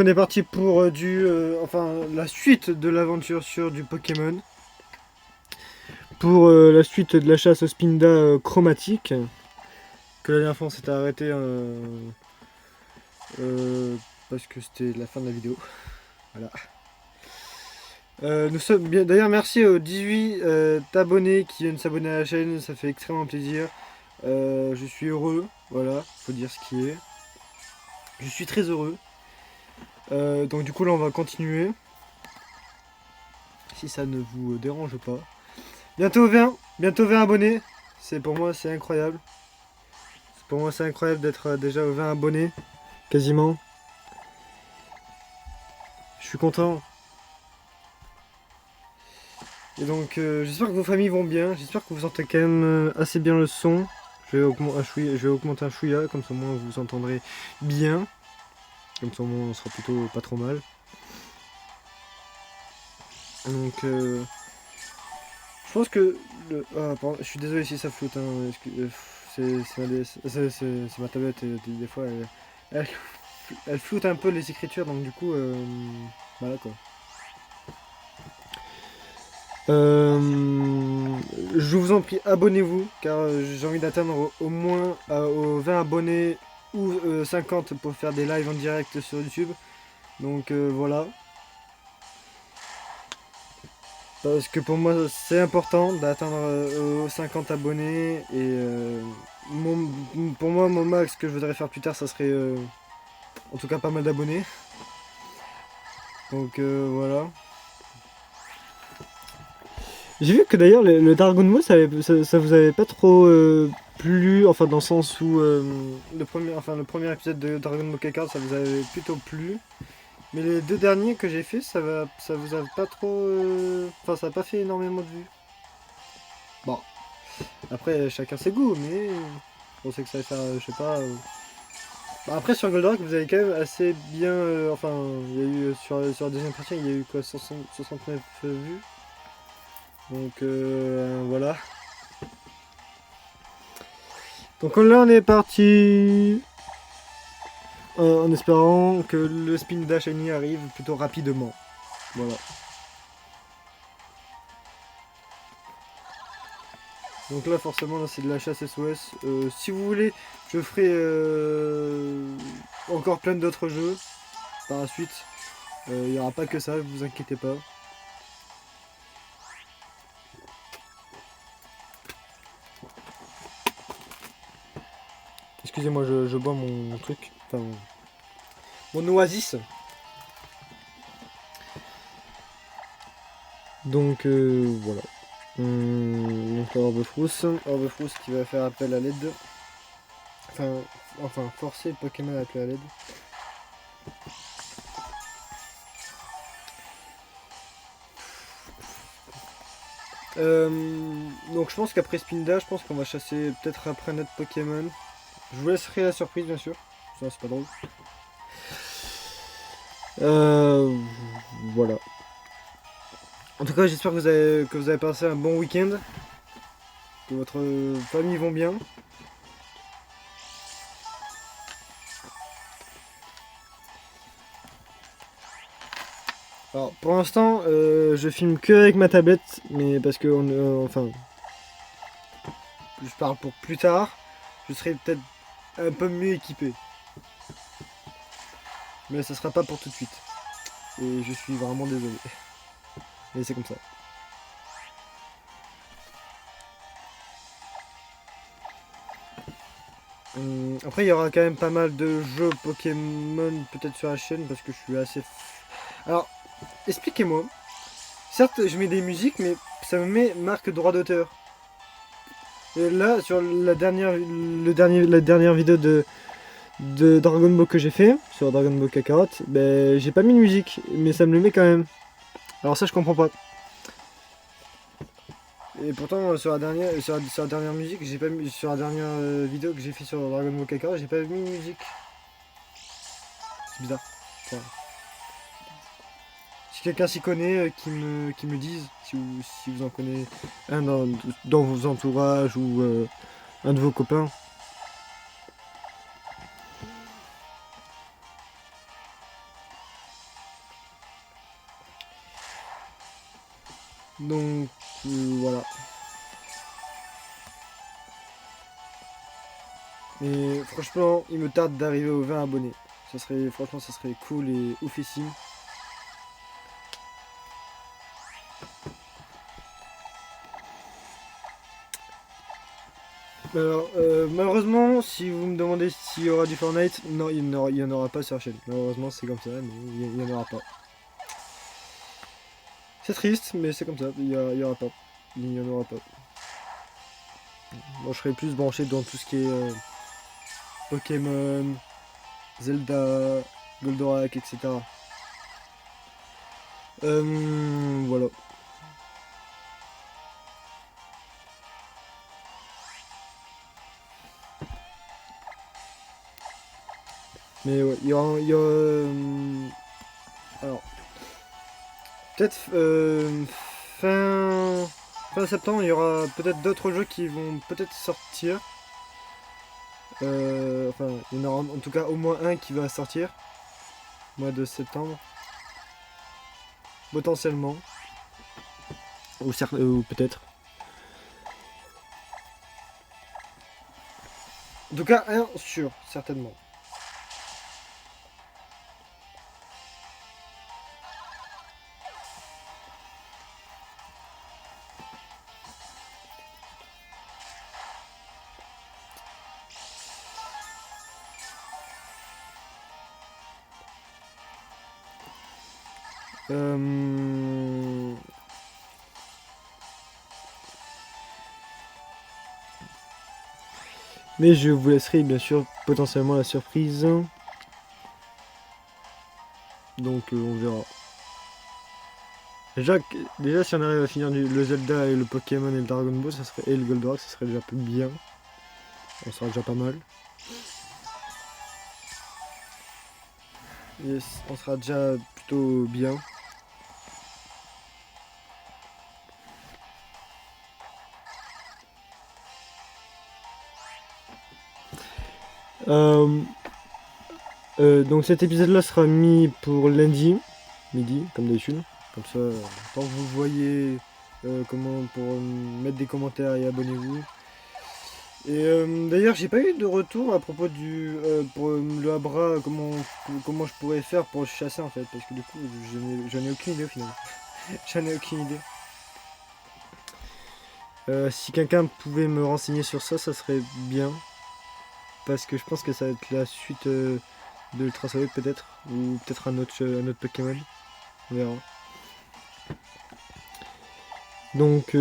on est parti pour enfin la suite de l'aventure sur du Pokémon. Pour la suite de la chasse au Spinda chromatique. Que la dernière fois on s'était arrêté parce que c'était la fin de la vidéo. Voilà. Nous sommes bien. D'ailleurs, merci aux 18 abonnés qui viennent s'abonner à la chaîne, ça fait extrêmement plaisir. Je suis heureux, voilà, faut dire ce qui est. Je suis très heureux. Donc du coup là on va continuer. Si ça ne vous dérange pas. Bientôt 20 abonnés. C'est pour moi c'est incroyable. Pour moi c'est incroyable d'être déjà aux 20 abonnés. Quasiment. Je suis content. Et donc j'espère que vos familles vont bien. J'espère que vous entendez quand même assez bien le son. Je vais augmenter un chouïa, comme ça au moins vous entendrez bien. Comme ça au moins on sera plutôt pas trop mal. Donc je pense que ah, pardon, je suis désolé si ça floute. Hein. C'est ma tablette et des fois elle, elle floute un peu les écritures, donc du coup voilà quoi. Je vous en prie, abonnez-vous car j'ai envie d'atteindre au moins aux 20 abonnés ou 50 pour faire des lives en direct sur YouTube. Donc voilà. Parce que pour moi c'est important d'atteindre aux 50 abonnés et pour moi mon max que je voudrais faire plus tard ça serait en tout cas pas mal d'abonnés. Donc voilà. J'ai vu que d'ailleurs le Dragon Ball ça vous avait pas trop plu, enfin dans le sens où le premier épisode de Dragon Ball Kakarot ça vous avait plutôt plu. Mais les deux derniers que j'ai fait ça vous a pas trop. Enfin ça a pas fait énormément de vues. Bon. Après chacun ses goûts, mais on sait que ça va faire, je sais pas. Bah, après sur Goldorak vous avez quand même assez bien. Enfin il y a eu sur la deuxième partie il y a eu quoi 69 vues. Donc voilà. Donc là on est parti en espérant que le spin dash Shiny arrive plutôt rapidement. Voilà. Donc là forcément là, c'est de la chasse SOS. Si vous voulez je ferai encore plein d'autres jeux par la suite. Il n'y aura pas que ça, vous inquiétez pas. Excusez-moi, je bois mon truc. Enfin, mon oasis. Donc voilà. Donc Orbefrousse. Orbefrousse qui va faire appel à l'aide. Enfin forcer le Pokémon à appeler à l'aide. Donc je pense qu'après Spinda, je pense qu'on va chasser peut-être après notre Pokémon. Je vous laisserai la surprise bien sûr. Ça c'est pas drôle. Voilà. En tout cas j'espère que vous avez passé un bon week-end. Que votre famille vont bien. Alors pour l'instant je filme que avec ma tablette. Mais parce que enfin. Je parle pour plus tard. Je serai peut-être un peu mieux équipé. Mais ça sera pas pour tout de suite. Et je suis vraiment désolé. Mais c'est comme ça. Après il y aura quand même pas mal de jeux Pokémon peut-être sur la chaîne parce que je suis assez... Alors, expliquez-moi. Certes je mets des musiques mais ça me met marque droit d'auteur. Et là sur la dernière vidéo de Dragon Ball que j'ai fait, sur Dragon Ball Kakarot, ben j'ai pas mis de musique, mais ça me le met quand même. Alors ça je comprends pas. Et pourtant sur la dernière musique, j'ai pas mis sur la dernière vidéo que j'ai fait sur Dragon Ball Kakarot, j'ai pas mis de musique. C'est bizarre. Enfin, si quelqu'un s'y connaît, qui me dise si vous en connaissez un dans vos entourages ou un de vos copains. Donc voilà. Mais franchement, il me tarde d'arriver aux 20 abonnés. Franchement, ça serait cool et oufissime. Alors, malheureusement, si vous me demandez s'il y aura du Fortnite, non, il n'y en aura pas sur la chaîne. Malheureusement, c'est comme ça, mais il n'y en aura pas. C'est triste, mais c'est comme ça, il y aura pas. Il n'y en aura pas. Moi, je serai plus branché dans tout ce qui est Pokémon, Zelda, Goldorak, etc. Voilà. Mais ouais, alors, peut-être fin septembre, il y aura peut-être d'autres jeux qui vont peut-être sortir. Enfin, il y en aura en tout cas au moins un qui va sortir. Mois de septembre. Potentiellement. Ou peut-être. En tout cas, un sûr, certainement. Mais je vous laisserai bien sûr potentiellement la surprise. Donc on verra. Déjà, si on arrive à finir le Zelda et le Pokémon et le Dragon Ball, et le Goldorak, ça serait déjà plus bien. On sera déjà pas mal. Yes, on sera déjà plutôt bien. Donc cet épisode-là sera mis pour lundi, midi, comme d'habitude. Comme ça, quand vous voyez comment pour mettre des commentaires et abonnez-vous. Et d'ailleurs, j'ai pas eu de retour à propos du pour le Abra, comment je pourrais faire pour le chasser en fait, parce que du coup, j'en ai aucune idée au final. J'en ai aucune idée. Si quelqu'un pouvait me renseigner sur ça, ça serait bien. Parce que je pense que ça va être la suite de Ultra Solid peut-être. Ou peut-être un autre Pokémon. On verra. Donc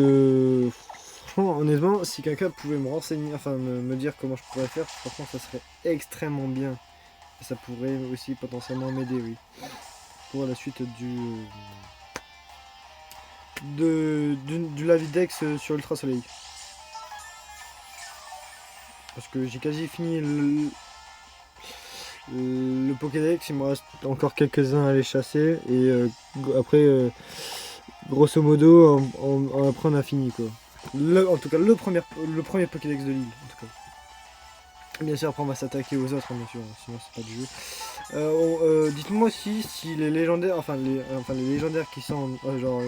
franchement, honnêtement, si quelqu'un pouvait me renseigner, enfin me dire comment je pourrais faire, franchement ça serait extrêmement bien. Et ça pourrait aussi potentiellement m'aider, oui. Pour la suite du Lavidex sur Ultra Soleil. Parce que j'ai quasi fini le Pokédex, il me reste encore quelques-uns à aller chasser. Et après, grosso modo, après on a fini quoi. En tout cas, le premier Pokédex de l'île. En tout cas. Bien sûr, après on va s'attaquer aux autres, hein, bien sûr, sinon c'est pas du jeu. Dites-moi aussi si les légendaires, enfin les légendaires qui sont genre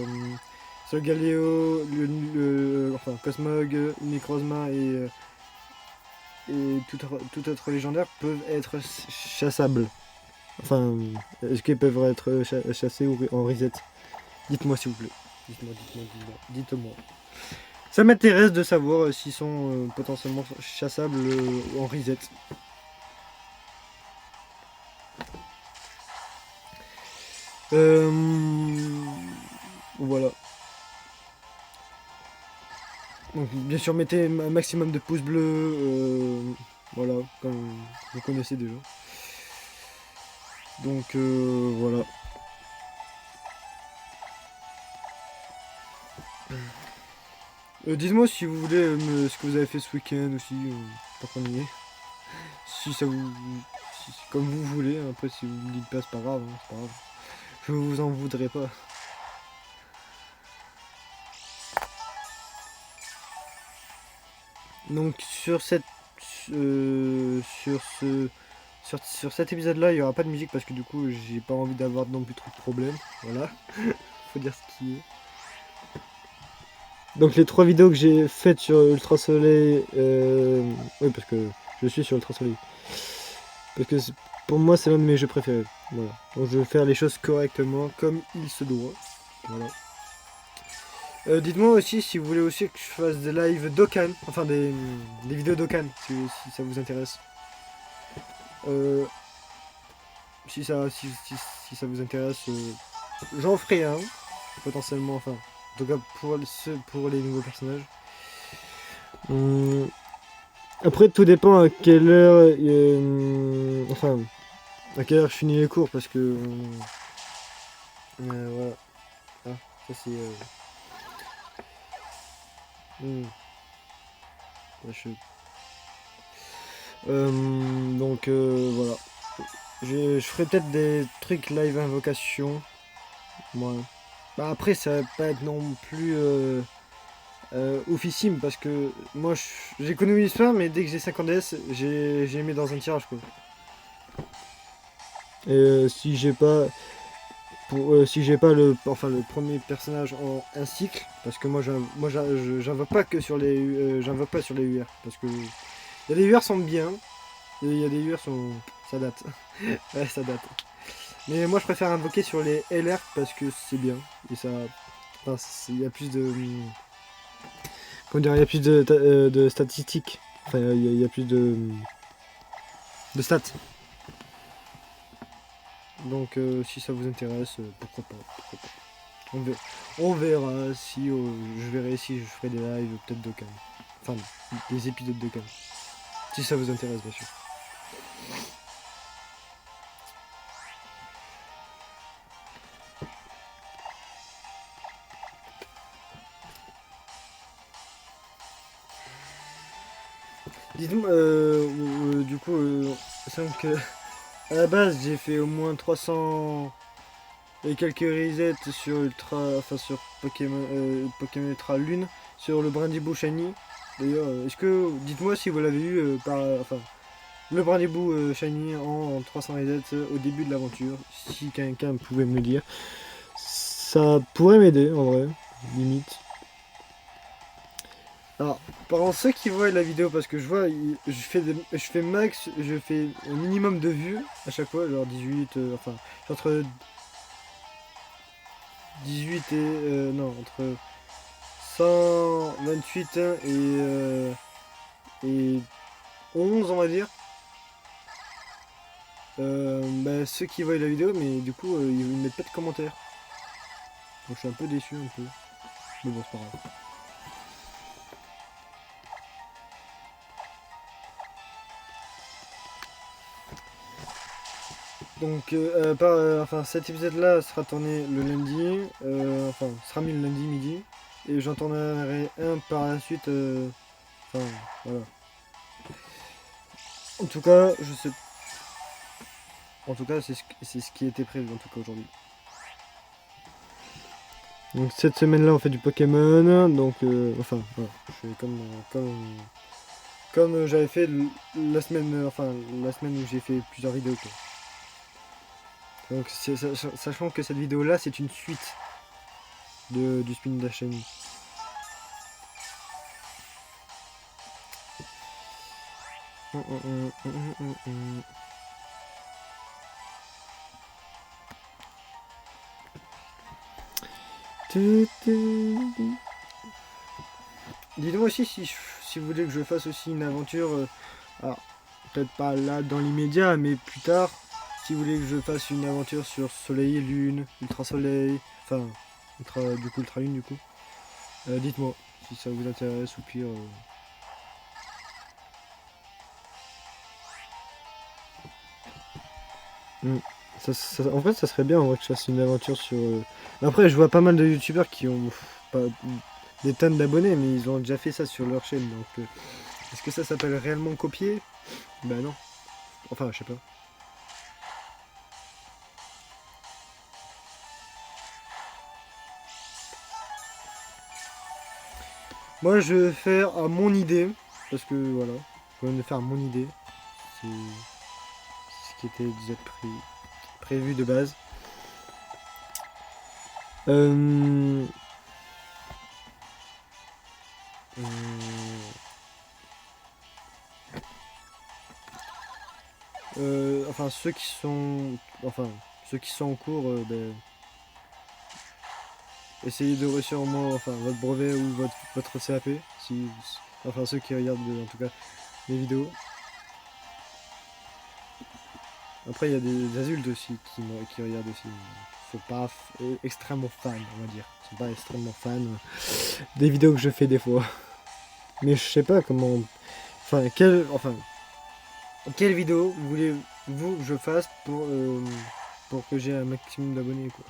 Solgaleo, enfin Cosmog, Necrozma et tout autre légendaire peuvent être chassables. Enfin, est-ce qu'ils peuvent être chassés ou en reset? Dites-moi s'il vous plaît. Dites-moi. Ça m'intéresse de savoir s'ils sont potentiellement chassables en reset. Voilà. Donc bien sûr mettez un maximum de pouces bleus. Voilà, comme vous connaissez déjà. Donc voilà. Dites-moi si vous voulez ce que vous avez fait ce week-end aussi, tant qu'on y est. Si ça vous. Comme vous voulez, après si vous me dites pas c'est pas grave, hein, c'est pas grave. Je vous en voudrais pas. Donc sur cet épisode là il n'y aura pas de musique parce que du coup j'ai pas envie d'avoir non plus trop de problèmes. Voilà. Faut dire ce qui est. Donc les 3 vidéos que j'ai faites sur Ultra Soleil, oui parce que je suis sur Ultra Soleil, parce que pour moi c'est l'un de mes jeux préférés. Voilà. Donc je vais faire les choses correctement comme il se doit. Voilà. Dites-moi aussi si vous voulez aussi que je fasse des lives Dokkan, enfin des vidéos Dokkan, si ça vous intéresse. Si ça vous intéresse, j'en ferai un, potentiellement, enfin, en tout cas pour les nouveaux personnages. Après, tout dépend à quelle heure, enfin, à quelle heure je finis les cours, parce que, voilà, ah, ça c'est, ouais, donc voilà, je ferai peut-être des trucs live invocation, moi. Bah après, ça va pas être non plus oufissime parce que moi j'économise pas, mais dès que j'ai 50 DS, j'ai mis dans un tirage quoi. Et si j'ai pas si j'ai pas le premier personnage en un cycle, parce que moi j'invoque pas que sur les j'invoque pas sur les UR parce que il y a des UR sont bien et il y a des UR sont ça date. Ouais, ça date. Mais moi je préfère invoquer sur les LR parce que c'est bien et ça enfin, il y a plus de comment dire, il y a plus de statistiques. Enfin, il y a plus de stats. Donc, si ça vous intéresse, pourquoi pas. Pourquoi pas. On verra si je verrai si je ferai des lives peut-être de Cam. Enfin, des épisodes de Cam. Si ça vous intéresse, bien sûr. Dites-moi, du coup, c'est que à la base, j'ai fait au moins 300 et quelques resets sur Ultra, enfin sur Pokémon Ultra Lune, sur le Brindibou Shiny. D'ailleurs, dites-moi si vous l'avez eu enfin, le Brindibou Shiny en 300 resets au début de l'aventure, si quelqu'un pouvait me le dire. Ça pourrait m'aider en vrai, limite. Alors, par ceux qui voient la vidéo, parce que je vois, je fais max, je fais un minimum de vues à chaque fois, genre 18, enfin, entre 18 et, non, entre 128 et 11, on va dire. Bah, ceux qui voient la vidéo, mais du coup, ils mettent pas de commentaires. Donc je suis un peu déçu, un peu. Mais bon, c'est pas grave. Donc, enfin, cet épisode-là sera tourné le lundi, enfin, sera mis le lundi midi, et j'en tournerai un par la suite, enfin, voilà. En tout cas, je sais, en tout cas, c'est ce qui était prévu, en tout cas, aujourd'hui. Donc, cette semaine-là, on fait du Pokémon, donc, enfin, voilà, je fais comme j'avais fait la semaine, enfin, la semaine où j'ai fait plusieurs vidéos, quoi. Donc, sachant que cette vidéo-là, c'est une suite du Spin Dash Shiny. Dites-moi aussi si vous voulez que je fasse aussi une aventure, alors peut-être pas là dans l'immédiat, mais plus tard, si vous voulez que je fasse une aventure sur Soleil et Lune, Ultra Soleil, enfin, Ultra Lune du coup, dites-moi si ça vous intéresse ou pire. Hmm. En fait, ça serait bien en vrai que je fasse une aventure sur. Après, je vois pas mal de youtubeurs qui ont pas des tonnes d'abonnés, mais ils ont déjà fait ça sur leur chaîne. Donc, est-ce que ça s'appelle réellement copier? Bah non. Enfin, je sais pas. Moi, je vais faire à mon idée, parce que voilà, je vais le faire à mon idée. C'est ce qui était déjà prévu de base. Euh, Enfin ceux qui sont en cours, ben, essayez de réussir au moins enfin, votre brevet ou votre CAP, enfin ceux qui regardent en tout cas les vidéos. Après il y a des adultes aussi qui regardent aussi. Ils sont pas extrêmement fans, on va dire. Ils sont pas extrêmement fans des vidéos que je fais des fois. Mais je sais pas comment. Quelle vidéo voulez-vous que je fasse pour que j'ai un maximum d'abonnés quoi.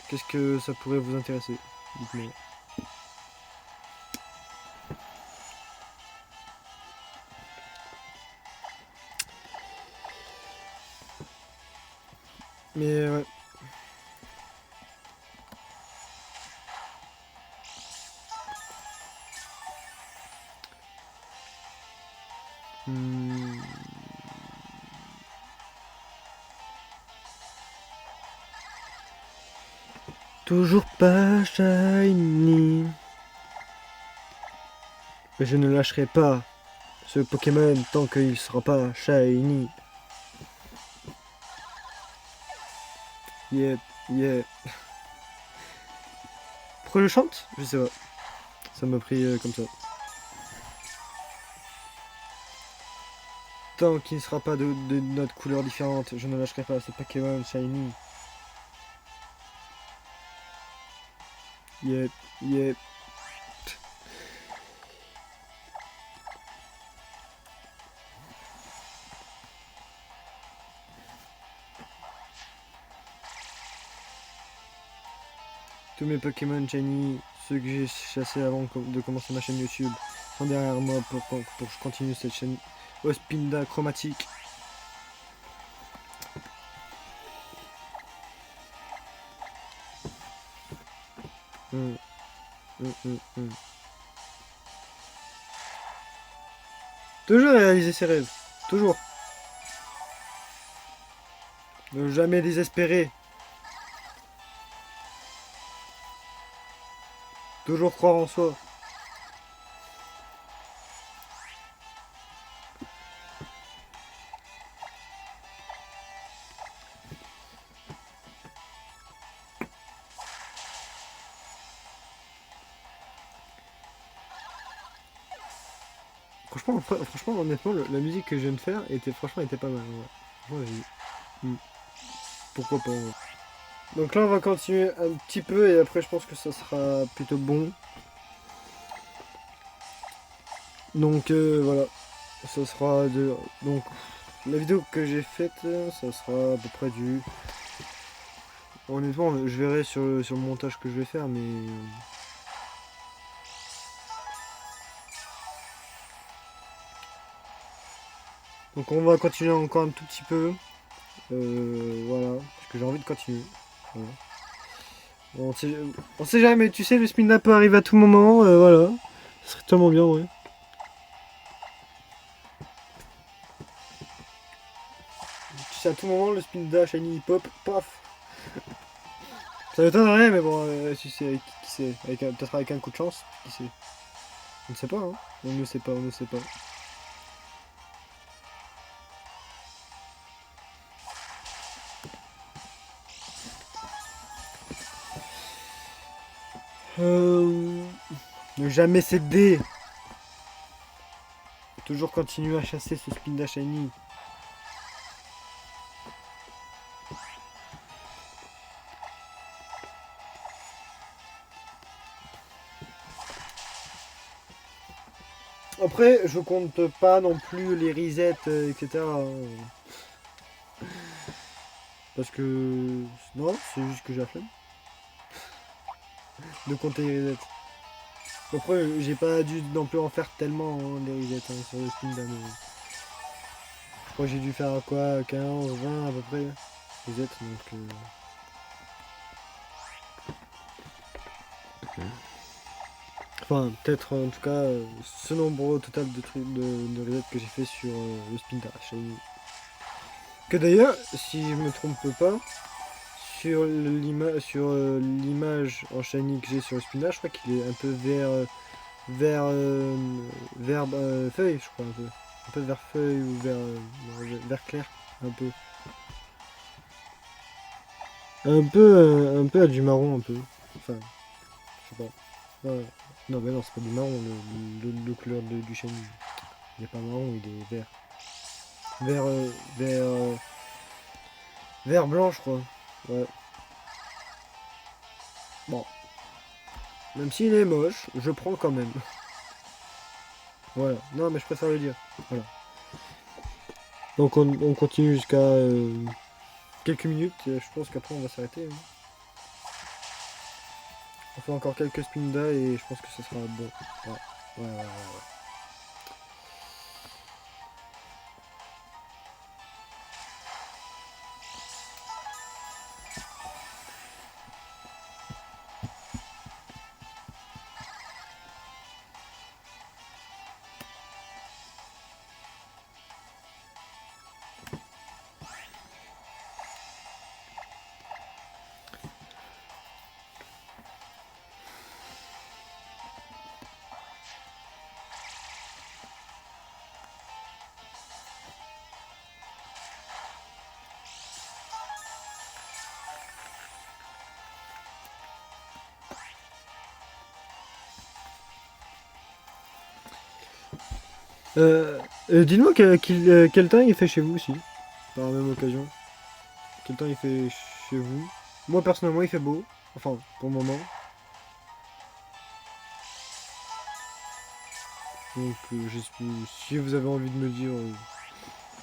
Qu'est-ce que ça pourrait vous intéresser? Dites-moi. Mais ouais. Hmm. Toujours pas shiny. Mais je ne lâcherai pas ce Pokémon tant qu'il sera pas shiny. Yeah, yeah. Pourquoi je chante? Je sais pas. Ça m'a pris comme ça. Tant qu'il ne sera pas de notre couleur différente, je ne lâcherai pas ce Pokémon shiny. Yeah, yeah. Tous mes Pokémon shiny, ceux que j'ai chassés avant de commencer ma chaîne YouTube, sont derrière moi pour que je continue cette chaîne Hospinda chromatique. Toujours réaliser ses rêves. Toujours. Ne jamais désespérer. Toujours croire en soi. Franchement, honnêtement, la musique que je viens de faire était pas mal. Ouais. Franchement, pourquoi pas. Ouais. Donc là, on va continuer un petit peu et après, je pense que ça sera plutôt bon. Donc voilà, ça sera de. Donc la vidéo que j'ai faite, ça sera à peu près du. Honnêtement, je verrai sur le montage que je vais faire, mais. Donc on va continuer encore un tout petit peu. Voilà, parce que j'ai envie de continuer. Voilà. Bon, on sait jamais, tu sais, le spin peut arriver à tout moment, voilà. Ce serait tellement bien, ouais. Tu sais, à tout moment, le spin dash, shiny hip hop, paf. Ça m'étonnerait, mais bon, si c'est qui sait, peut-être avec un coup de chance, qui sait. On ne sait pas, hein. On ne sait pas, on ne sait pas. Ne jamais céder. Toujours continuer à chasser ce spin dash shiny. Après, je compte pas non plus les resets, etc. Parce que. Non, c'est juste que j'ai la flemme de compter les resets. Après, j'ai pas dû non plus en faire tellement hein, les resets hein, sur le spin d'un. Je crois que j'ai dû faire quoi 15, 20 à peu près resets donc. Enfin, peut-être en tout cas ce nombre au total de trucs de resets que j'ai fait sur le spin dash. Que d'ailleurs, si je me trompe pas, l'image en shiny que j'ai sur le spinach, je crois qu'il est un peu vert, vert feuille, je crois, un peu vert feuille ou vert clair, un peu. Un peu à du marron, un peu. Enfin, je sais pas. Non, mais non, c'est pas du marron, le couleur du shiny. Il est pas marron, il est vert. Vert, vert blanc, je crois. Ouais. Bon. Même s'il est moche, je prends quand même. Voilà. Non, mais je préfère le dire. Voilà. Donc on continue jusqu'à quelques minutes. Je pense qu'après on va s'arrêter. Hein. On fait encore quelques spinda et je pense que ce sera bon. Ouais. Ouais. Dites-moi quel temps il fait chez vous aussi, par la même occasion. Quel temps il fait chez vous? Moi personnellement il fait beau, enfin pour le moment. Donc si vous avez envie de me dire,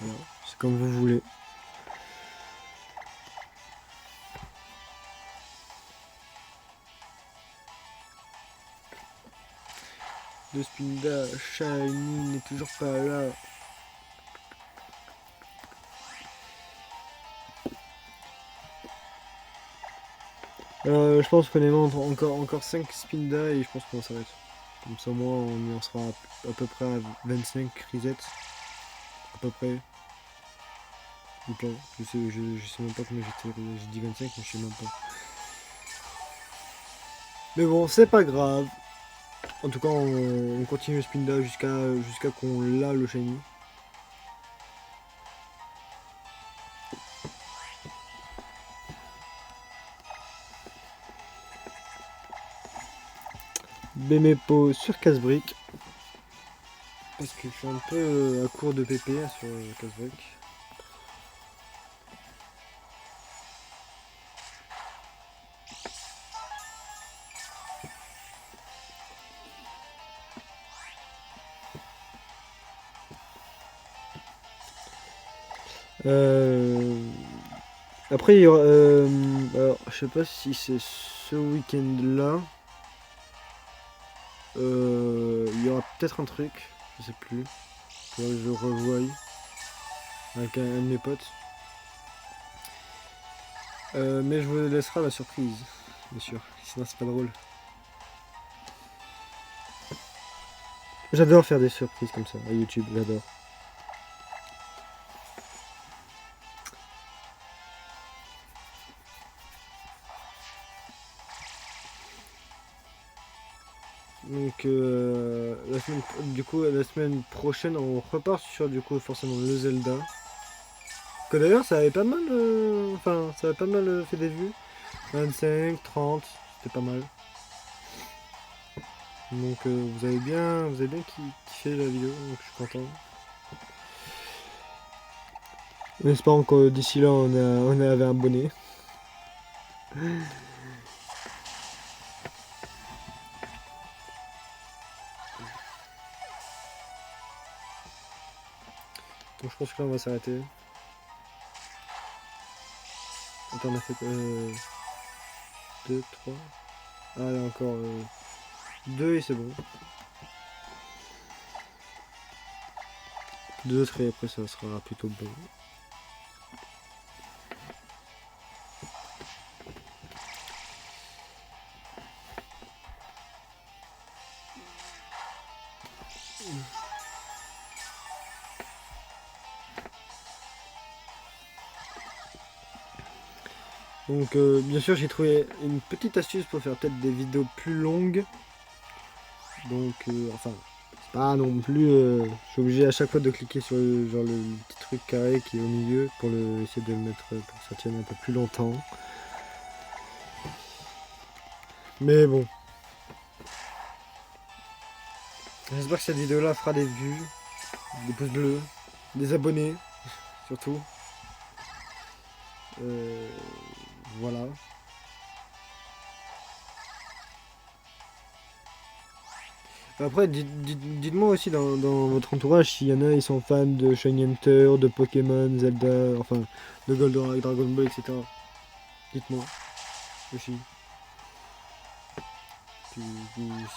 voilà, c'est comme vous voulez. Le Spinda Shiny n'est toujours pas là. Je pense qu'on est encore 5 Spinda et je pense qu'on s'arrête. Comme ça, moi, on en sera à peu près à 25 risettes. À peu près. Ou pas. Je sais même pas combien j'ai dit 25, mais je sais même pas. Mais bon, c'est pas grave. En tout cas, on continue le Spinda jusqu'à qu'on l'a le shiny. Bemepo sur casse-brique. Parce que je suis un peu à court de PP sur casse-brique. Après, il y aura, alors, je sais pas si c'est ce week-end-là. Il y aura peut-être un truc, je sais plus. Faudrait que je revoie avec un de mes potes. Mais je vous laisserai la surprise, bien sûr. Sinon, c'est pas drôle. J'adore faire des surprises comme ça à YouTube, j'adore. Donc la semaine prochaine on repart sur du coup forcément le Zelda. Que d'ailleurs ça avait pas mal enfin ça avait pas mal fait des vues. 25, 30, c'était pas mal. Donc vous avez bien kiffé la vidéo, donc je suis content. En espérant que d'ici là on avait abonné. Donc je pense que là on va s'arrêter. Attends, on a fait 2, 3. Ah là encore 2 et c'est bon. 2 autres et après ça sera plutôt bon. Donc bien sûr j'ai trouvé une petite astuce pour faire peut-être des vidéos plus longues. Donc enfin c'est pas non plus je suis obligé à chaque fois de cliquer sur genre le petit truc carré qui est au milieu pour essayer de le mettre pour que ça tienne un peu plus longtemps. Mais bon. J'espère que cette vidéo là fera des vues, des pouces bleus, des abonnés surtout. Voilà. Après, dites-moi aussi dans votre entourage s'il y en a, ils sont fans de Shiny Hunter, de Pokémon, Zelda, enfin, de Golden Dragon Ball, etc. Dites-moi aussi.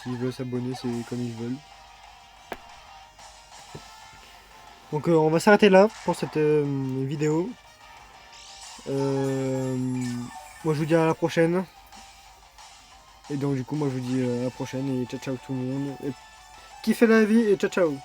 S'ils veulent s'abonner, c'est comme ils veulent. Donc on va s'arrêter là pour cette vidéo. Moi je vous dis à la prochaine. Et donc du coup moi je vous dis à la prochaine et ciao ciao tout le monde. Et kiffez la vie et ciao ciao.